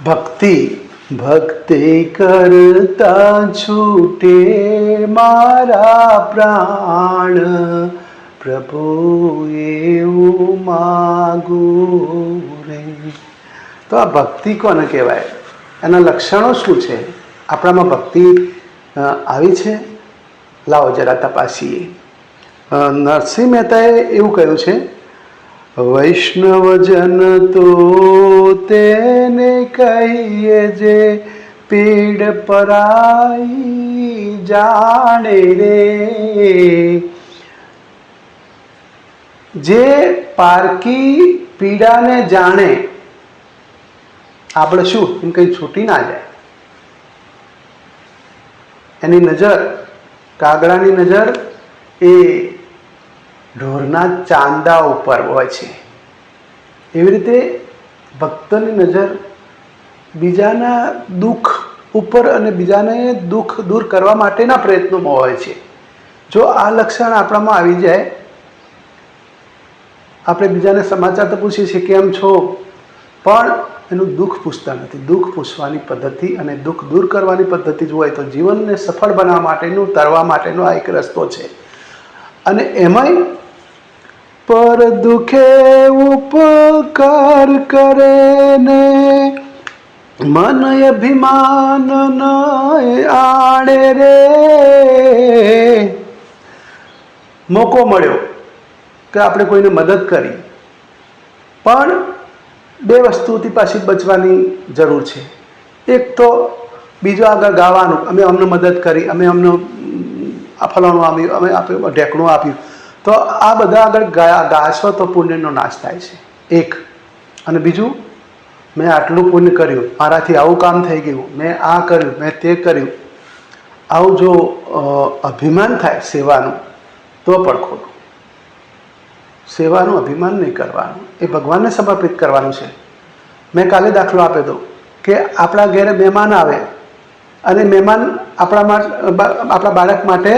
ભક્તિ ભક્તિ કરતા છૂટે મારા પ્રાણ, પ્રભુ એવું માગું રે. તો આ ભક્તિ કોને કહેવાય? એના લક્ષણો શું છે? આપણામાં ભક્તિ આવી છે? લાવો જરા તપાસીએ. નરસિંહ મહેતાએ એવું કહ્યું છે, વૈષ્ણવજન તો તેને કહીએ જે પીડ પરાઈ જાણે રે. જે પારકી પીડાને જાણે, આપણે શું એમ કંઈ છૂટી ના જાય. એની નજર, કાગડાની નજર એ ઢોરના ચાંદા ઉપર હોય છે. એવી રીતે ભક્તની નજર બીજાના દુઃખ ઉપર અને બીજાને દુઃખ દૂર કરવા માટેના પ્રયત્નોમાં હોય છે. જો આ લક્ષણ આપણામાં આવી જાય, આપણે બીજાને સમાચાર તો પૂછીએ છીએ કેમ છો, પણ એનું દુઃખ પૂછતા નથી. દુઃખ પૂછવાની પદ્ધતિ અને દુઃખ દૂર કરવાની પદ્ધતિ જો હોય તો જીવનને સફળ બનાવવા માટેનું, તરવા માટેનો આ એક રસ્તો છે. અને એમાંય પર દુખે ઉપકાર કરે ને મન અભિમાન ન આણે રે. મોકો મળ્યો કે આપણે કોઈને મદદ કરી, પણ બે વસ્તુથી પાછી બચવાની જરૂર છે. એક તો બીજો આગળ ગાવાનું, અમે અમને મદદ કરી, અમે અમને આ ફલાણું આપ્યું, અમે આપ્યું, ઢેકણું આપ્યું, તો આ બધા આગળ ગાશો તો પુણ્યનો નાશ થાય છે. એક. અને બીજું, મેં આટલું પુણ્ય કર્યું, મારાથી આવું કામ થઈ ગયું, મેં આ કર્યું, મેં તે કર્યું, આવું જો અભિમાન થાય સેવાનું, તો પણ ખોટું. સેવાનું અભિમાન નહીં કરવાનું, એ ભગવાનને સમર્પિત કરવાનું છે. મેં કાલે દાખલો આપ્યો હતો કે આપણા ઘરે મહેમાન આવે અને મહેમાન આપણા બાળક માટે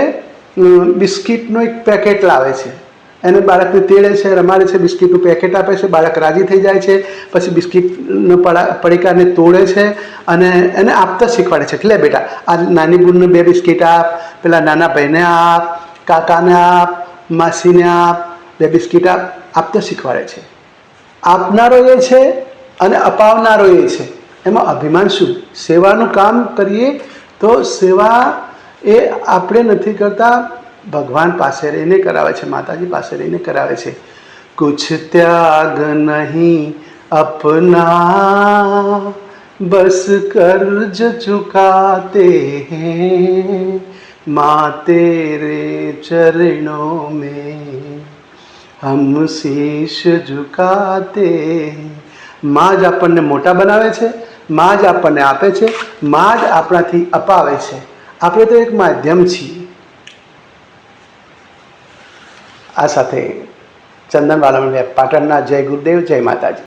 બિસ્કિટનું એક પેકેટ લાવે છે. એને બાળકને તેડે છે, રમાડે છે, બિસ્કિટનું પેકેટ આપે છે, બાળક રાજી થઈ જાય છે. પછી બિસ્કિટના પડીકાને તોડે છે અને એને આપતા શીખવાડે છે કે લે બેટા, આ નાની બૂનને 2 બિસ્કિટ આપ, પેલા નાના ભાઈને આપ, કાકાને આપ, માસીને આપ, 2 બિસ્કિટ આપતા શીખવાડે છે. આપનારો એ છે અને અપાવનારો એ છે. એમાં અભિમાન શું? સેવાનું કામ કરીએ તો સેવા એ આપણે નથી કરતા, ભગવાન પાસે રહીને કરાવે છે, માતાજી પાસે રહીને કરાવે છે. કુછ ત્યાગ નહીં अपना बस कर्ज चुकाते हैं माँ तेरे चरणों में हम शीश झुकाते हैं. माँ જ આપણને મોટા બનાવે છે, માँ જ આપણને આપે છે, માँ જ આપણાથી અપાવે છે. આપણે તો એક માધ્યમ છીએ. આ સાથે ચંદન વાલમ પાટણના જય ગુરુદેવ, જય માતાજી.